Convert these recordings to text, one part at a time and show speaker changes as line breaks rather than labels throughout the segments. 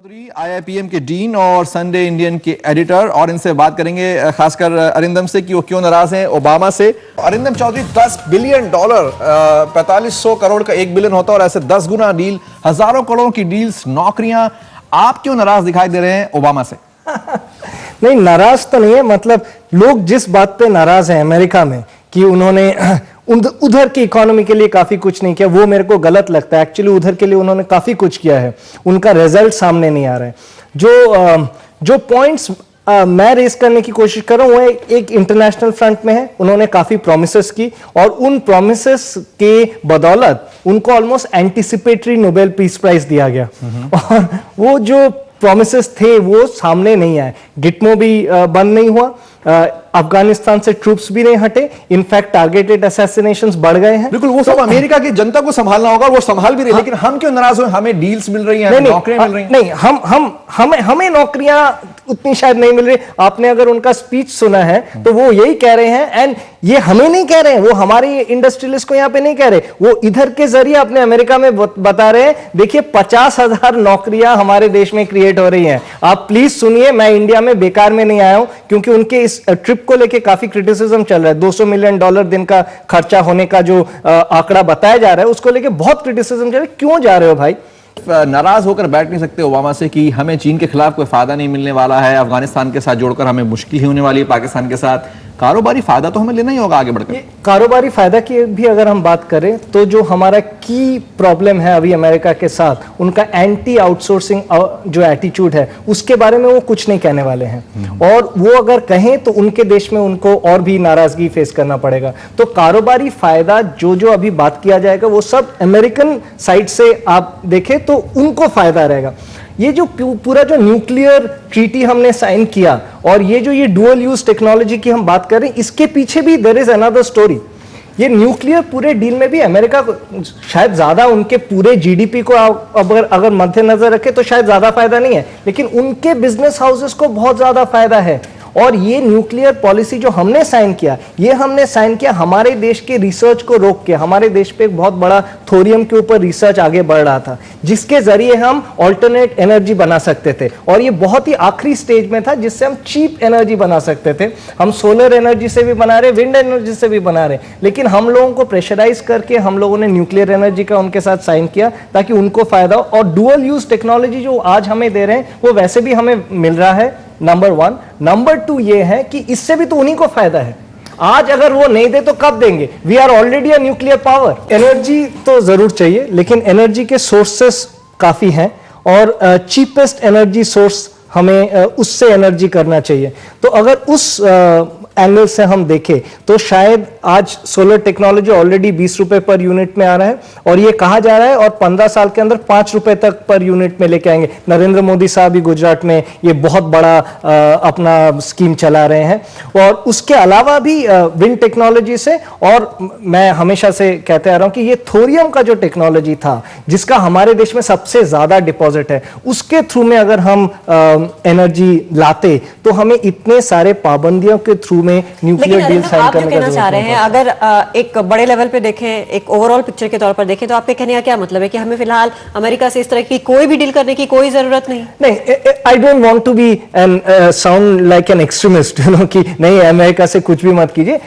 Chaudhary IIPM के dean और Sunday Indian के एडिटर, और इनसे बात करेंगे खासकर अरिंदम से कि वो क्यों नाराज हैं ओबामा से। अरिंदम चौधरी, $10 बिलियन, 4500 करोड़ का 1 बिलियन होता है, और ऐसे 10 गुना डील, हजारों करोड़ की डील्स, नौकरियां। आप क्यों नाराज दिखाई दे रहे हैं ओबामा से?
नहीं, नाराज तो नहीं है। मतलब लोग जिस बात पे नाराज हैं अमेरिका में कि उन्होंने उधर की इकोनॉमी के लिए काफी कुछ नहीं किया, वो मेरे को गलत लगता है। एक्चुअली उधर के लिए उन्होंने काफी कुछ किया है, उनका रिजल्ट सामने नहीं आ रहा है। जो पॉइंट्स मैं रेस करने की कोशिश कर रहा हूं वो एक इंटरनेशनल फ्रंट में है। उन्होंने काफी प्रोमिसेस की, और उन प्रोमिसेस के बदौलत उनको almost anticipatory Nobel peace prize दिया गया। और वो जो प्रोमिसेस थे वो सामने नहीं आए। गिटमो भी बंद नहीं हुआ, अफगानिस्तान से ट्रूप्स भी नहीं हटे, इनफैक्ट टारगेटेड असैसिनेशंस बढ़ गए हैं।
बिल्कुल, वो सब अमेरिका की जनता को संभालना होगा, वो संभाल भी रही है। लेकिन हम क्यों नाराज हुए? हमें डील्स मिल रही हैं, नौकरियां मिल रही हैं।
नहीं, हमें नौकरियां उतनी शायद नहीं मिल रही। आपने अगर उनका स्पीच सुना है तो वो यही कह रहे हैं, एंड ये हमें नहीं कह रहे हैं, वो हमारे इंडस्ट्रियलिस्ट को यहां पे नहीं कह रहे, वो इधर के जरिए अपने अमेरिका में बता रहे हैं, देखिए 50,000 नौकरियां हमारे देश में क्रिएट हो रही हैं। आप प्लीज सुनिए, मैं इंडिया में बेकार में नहीं आया हूं, क्योंकि उनके इस ट्रिप को लेके काफी क्रिटिसिज्म चल रहा है। $200 मिलियन दिन का खर्चा होने का जो आंकड़ा बताया जा रहा है, उसको लेके बहुत क्रिटिसिज्म चल रहा है। क्यों जा रहे हो भाई?
नाराज होकर बैठ नहीं सकते ओबामा से कि हमें चीन के खिलाफ कोई फायदा नहीं मिलने वाला है, अफगानिस्तान के साथ जोड़कर हमें मुश्किल ही होने वाली है, पाकिस्तान के साथ कारोबारी फायदा तो हमें लेना ही होगा आगे बढ़कर।
कारोबारी फायदा की भी अगर हम बात करें तो जो हमारा की प्रॉब्लम है अभी अमेरिका के साथ, उनका एंटी आउटसोर्सिंग जो एटीट्यूड है, उसके बारे में वो कुछ नहीं कहने वाले हैं। और वो अगर कहें तो उनके देश में उनको और भी नाराजगी फेस करना पड़ेगा। तो कारोबारी फायदा जो अभी बात किया जाएगा वो सब अमेरिकन साइड से आप देखें तो उनको फायदा रहेगा। ये जो पूरा जो न्यूक्लियर ट्रीटी हमने साइन किया, और ये डुअल यूज टेक्नोलॉजी की हम बात कर रहे हैं, इसके पीछे भी देयर इज अनदर स्टोरी। ये न्यूक्लियर पूरे डील में भी अमेरिका को शायद ज्यादा, उनके पूरे जीडीपी को अगर मद्देनजर रखे तो शायद ज्यादा फायदा नहीं है, लेकिन उनके बिजनेस हाउसेस को बहुत ज्यादा फायदा है। और ये न्यूक्लियर पॉलिसी जो हमने साइन किया, ये हमने साइन किया हमारे देश के रिसर्च को रोक के। हमारे देश पे एक बहुत बड़ा थोरियम के ऊपर रिसर्च आगे बढ़ रहा था, जिसके जरिए हम ऑल्टरनेट एनर्जी बना सकते थे, और ये बहुत ही आखिरी स्टेज में था जिससे हम चीप एनर्जी बना सकते थे। हम सोलर एनर्जी से भी बना रहे, विंड एनर्जी से भी बना रहे, लेकिन हम लोगों को प्रेशराइज करके हम लोगों ने न्यूक्लियर एनर्जी का उनके साथ साइन किया ताकि उनको फायदा हो। और डुअल यूज टेक्नोलॉजी जो आज हमें दे रहे हैं वो वैसे भी हमें मिल रहा है, नंबर 1। नंबर 2 ये है कि इससे भी तो उन्हीं को फायदा है। आज अगर वो नहीं दे तो कब देंगे? We are already a nuclear power. Energy तो जरूर चाहिए, लेकिन एनर्जी के सोर्सेस काफी हैं, और चीपेस्ट एनर्जी सोर्स हमें उससे एनर्जी करना चाहिए। तो अगर उस एंगल से हम देखें तो शायद आज सोलर टेक्नोलॉजी ऑलरेडी 20 रुपए पर यूनिट में आ रहा है, और ये कहा जा रहा है और 15 साल के अंदर 5 रुपए तक पर यूनिट में लेके आएंगे। नरेंद्र मोदी साहब भी गुजरात में ये बहुत बड़ा अपना स्कीम चला रहे हैं। और उसके अलावा भी विंड टेक्नोलॉजी से, और मैं हमेशा से कहते आ रहा हूं कि ये थोरियम का जो टेक्नोलॉजी था, जिसका हमारे देश में सबसे ज्यादा डिपॉजिट है, उसके थ्रू में अगर हम एनर्जी लाते तो हमें इतने सारे पाबंदियों के थ्रू में न्यूक्लियर डील साइन करने का
चाह रहे हैं। अगर एक बड़े लेवल पे देखें, एक ओवरऑल पिक्चर के तौर पर देखें, तो आपके कहने का क्या मतलब है कि हमें फिलहाल अमेरिका से इस तरह की कोई भी डील करने की कोई जरूरत नहीं?
नहीं, I don't want to be an sound like an extremist, कि नहीं अमेरिका से कुछ भी मत कीजिए।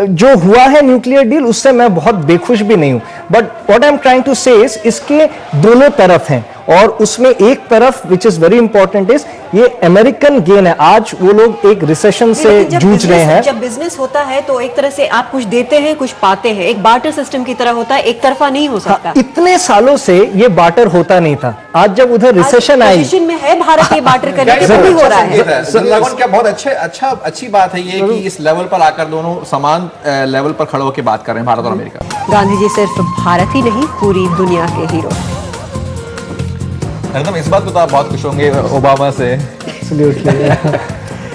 जो हुआ है न्यूक्लियर डील, उससे मैं बहुत बेखुश भी नहीं हूं, but what I am trying to say is इसके दोनों तरफ हैं, और उसमें एक तरफ which is very important is ये अमेरिकन गेन है। आज वो लोग एक रिसेशन से जूझ रहे हैं।
जब बिजनेस होता है तो एक तरह से आप कुछ देते हैं, कुछ पाते हैं, एक बार्टर सिस्टम की तरह होता है, एक तरफा नहीं हो सकता।
इतने सालों से ये बार्टर होता नहीं था, आज जब उधर रिसेशन आई,
पोजीशन में है भारत, ये बार्टर करने के भी हो रहा है।
क्या बहुत अच्छी बात है ये कि इस लेवल पर आकर दोनों समान लेवल पर खड़े होकर बात कर रहे हैं, भारत और अमेरिका।
गांधी जी सिर्फ भारत ही नहीं, पूरी दुनिया के हीरो।
एकदम, इस बात को तो आप बहुत खुश होंगे ओबामा से।
Absolutely, yeah.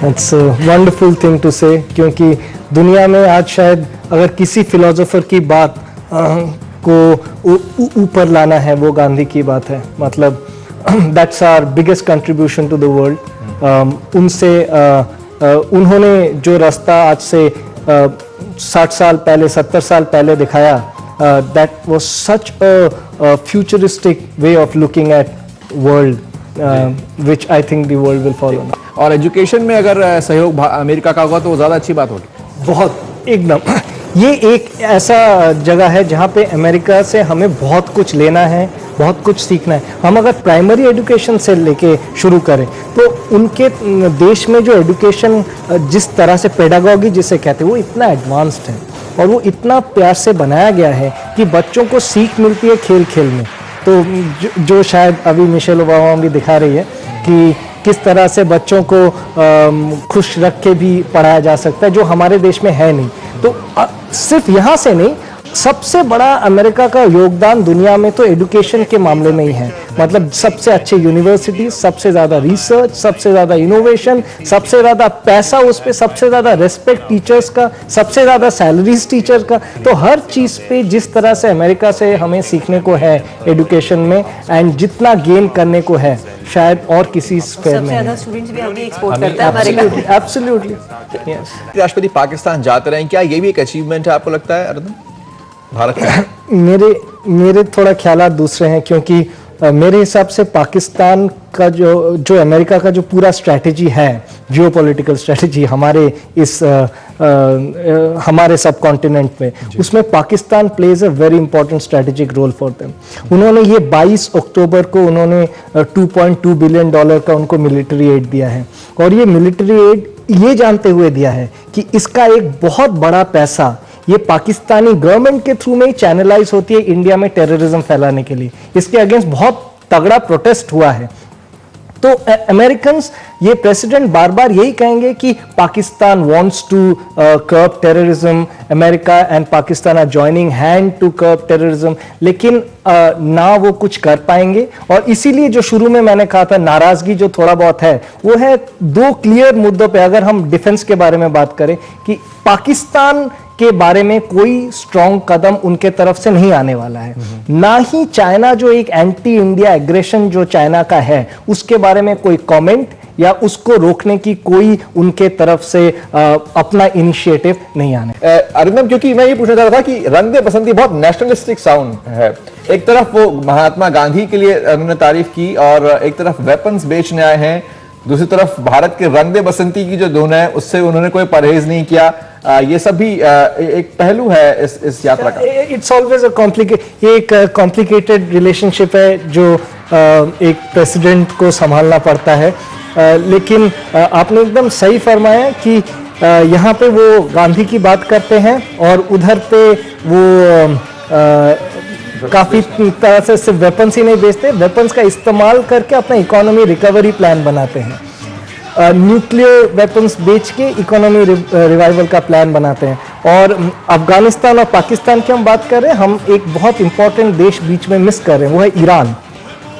That's a wonderful thing to say, क्योंकि दुनिया में आज शायद अगर किसी फिलोसोफर की बात को ऊपर लाना है वो गांधी की बात है। मतलब that's our biggest contribution to the world। उनसे उन्होंने जो रास्ता आज से 60 साल पहले, 70 साल पहले दिखाया, that was such a futuristic way of looking at world which I think the world will follow.
और एजुकेशन में अगर सहयोग अमेरिका का होगा तो वो ज़्यादा अच्छी बात होगी।
बहुत एकदम ये एक ऐसा जगह है जहाँ पे अमेरिका से हमें बहुत कुछ लेना है, बहुत कुछ सीखना है। हम अगर प्राइमरी एजुकेशन से लेके शुरू करें तो उनके देश में जो एजुकेशन जिस तरह से पेडागॉगी जिसे कहते हैं वो इतना एडवांस्ड है और वो इतना प्यार से बनाया गया है कि बच्चों को सीख मिलती है खेल खेल में। तो जो शायद अभी मिशेल ओबामा भी दिखा रही है कि किस तरह से बच्चों को खुश रख के भी पढ़ाया जा सकता है, जो हमारे देश में है नहीं। तो सिर्फ यहाँ से नहीं, सबसे बड़ा अमेरिका का योगदान दुनिया में तो एजुकेशन के मामले में ही है। मतलब सबसे अच्छे यूनिवर्सिटी, सबसे ज़्यादा रिसर्च, सबसे ज़्यादा इनोवेशन, सबसे ज़्यादा पैसा उस पर, सबसे ज़्यादा रेस्पेक्ट टीचर्स का, सबसे ज़्यादा सैलरीज टीचर का। तो हर चीज़ पे जिस तरह से अमेरिका से हमें सीखने को है एजुकेशन में, एंड जितना गेन करने को है शायद और किसी स्फेयर में
सबसे ज्यादा स्टूडेंट्स भी अभी एक्सपोर्ट करता है अमेरिका।
Absolutely yes.
राष्ट्रपति पाकिस्तान जाते रहे, क्या ये भी एक अचीवमेंट है आपको लगता है अरिंदम, भारत का?
मेरे थोड़ा ख्यालात दूसरे हैं, क्योंकि मेरे हिसाब से पाकिस्तान का जो अमेरिका का जो पूरा स्ट्रैटेजी है, जियोपॉलिटिकल स्ट्रैटेजी हमारे हमारे सब कॉन्टिनेंट में, उसमें Pakistan plays a very important strategic role for them. उन्होंने ये 22 अक्टूबर को उन्होंने $2.2 बिलियन का उनको मिलिट्री एड दिया है, और ये मिलिट्री एड ये जानते हुए दिया है कि इसका एक बहुत बड़ा पैसा ये पाकिस्तानी गवर्नमेंट के थ्रू में ही चैनलाइज होती है इंडिया में टेररिज्म फैलाने के लिए। इसके अगेंस्ट बहुत तगड़ा प्रोटेस्ट हुआ है। तो अमेरिकन्स, ये प्रेसिडेंट बार बार यही कहेंगे कि Pakistan wants to curb terrorism, America and Pakistan are joining hand to curb terrorism, लेकिन ना वो कुछ कर पाएंगे। और इसीलिए जो शुरू में मैंने कहा था नाराजगी जो थोड़ा बहुत है, वो है दो क्लियर मुद्दों पे। अगर हम डिफेंस के बारे में बात करें कि पाकिस्तान के बारे में कोई स्ट्रॉन्ग कदम उनके तरफ से नहीं आने वाला है, ना ही चाइना जो एक एंटी इंडिया एग्रेशन जो चाइना का है उसके बारे में कोई कमेंट या उसको रोकने की कोई उनके तरफ से अपना इनिशिएटिव नहीं आने।
अरिंदम, क्योंकि मैं ये पूछना चाह रहा था कि रंग दे बसंती बहुत नेशनलिस्टिक साउंड है। एक तरफ वो महात्मा गांधी के लिए उन्होंने तारीफ की और एक तरफ वेपन्स बेचने आए हैं, दूसरी तरफ भारत के रंग दे बसंती की जो धुन है उससे उन्होंने कोई परहेज नहीं किया। ये सब भी एक पहलू है इस यात्रा का।
इट्स ऑलवेज एक कॉम्प्लिकेटेड रिलेशनशिप है जो एक प्रेसिडेंट को संभालना पड़ता है। लेकिन आपने एकदम सही फरमाया कि यहाँ पे वो गांधी की बात करते हैं और उधर पे वो काफी तरह से सिर्फ वेपन्स ही नहीं बेचते, वेपन्स का इस्तेमाल करके अपना इकोनॉमी रिकवरी प्लान बनाते हैं। न्यूक्लियर वेपन्स बेच के इकोनॉमी रिवाइवल का प्लान बनाते हैं। और अफगानिस्तान और पाकिस्तान की हम बात कर रहे हैं, हम एक बहुत इंपॉर्टेंट देश बीच में मिस कर रहे हैं, वो है ईरान,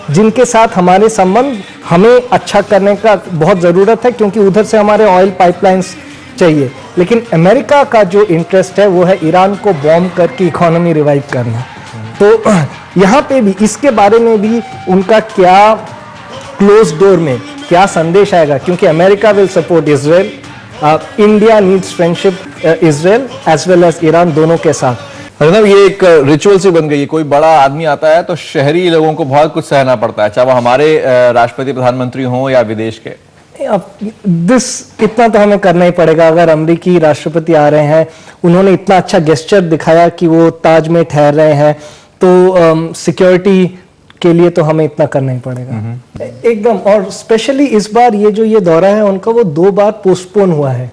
जिनके साथ हमारे संबंध हमें अच्छा करने का बहुत ज़रूरत है, क्योंकि उधर से हमारे ऑयल पाइपलाइंस चाहिए। लेकिन अमेरिका का जो इंटरेस्ट है वो है ईरान को बॉम्ब करके इकोनॉमी रिवाइव करना। तो यहाँ पे भी इसके बारे में भी उनका क्या क्लोज डोर में क्या संदेश आएगा, क्योंकि America will support Israel, India needs friendship Israel as well as Iran, दोनों के साथ।
अरिंदम, ये एक रिचुअल सी बन गई है, कोई बड़ा आदमी आता है तो शहरी लोगों को बहुत कुछ सहना पड़ता है, चाहे वो हमारे राष्ट्रपति प्रधानमंत्री हों या विदेश के।
अब इतना तो हमें करना ही पड़ेगा। अगर अमेरिकी राष्ट्रपति आ रहे हैं, उन्होंने इतना अच्छा गेस्चर दिखाया कि वो ताज में ठहर रहे हैं, तो सिक्योरिटी के लिए तो हमें इतना करना ही पड़ेगा एकदम। और स्पेशली इस बार ये दौरा है उनका, वो 2 बार पोस्टपोन हुआ है,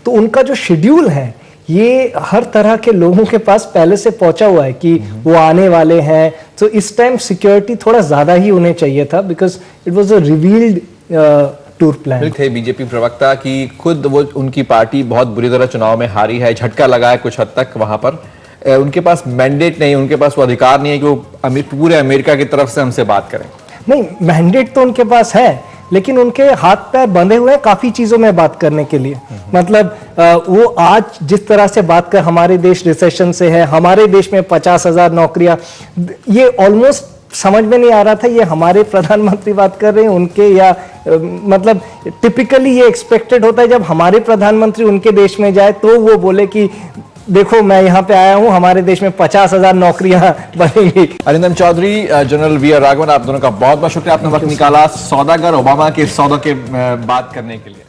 तो उनका जो शेड्यूल है ये हर तरह के लोगों के पास पहले से पहुंचा हुआ है कि वो आने वाले हैं। तो इस टाइम सिक्योरिटी थोड़ा ज्यादा ही होने चाहिए था, because it was a revealed tour plan.
थे बीजेपी प्रवक्ता की खुद वो उनकी पार्टी बहुत बुरी तरह चुनाव में हारी है, झटका लगा है कुछ हद तक वहां पर। उनके पास मैंडेट नहीं, उनके पास वो अधिकार नहीं है कि वो पूरे अमेरिका की तरफ से हमसे बात करें।
नहीं, मैंडेट तो उनके पास है, लेकिन उनके हाथ पैर बंधे हुए हैं काफी चीजों में बात करने के लिए। मतलब वो आज जिस तरह से बात कर, हमारे देश रिसेशन से है, हमारे देश में 50,000 नौकरियां, ये ऑलमोस्ट समझ में नहीं आ रहा था ये हमारे प्रधानमंत्री बात कर रहे हैं उनके, या मतलब टिपिकली ये एक्सपेक्टेड होता है जब हमारे प्रधानमंत्री उनके देश में जाए तो वो बोले कि देखो मैं यहाँ पे आया हूँ, हमारे देश में 50,000 नौकरियां बनेंगी।
Arindam Chaudhary, general V R Raghavan, आप दोनों का बहुत बहुत शुक्रिया, आपने वक्त निकाला सौदागर ओबामा के सौदों के बात करने के लिए।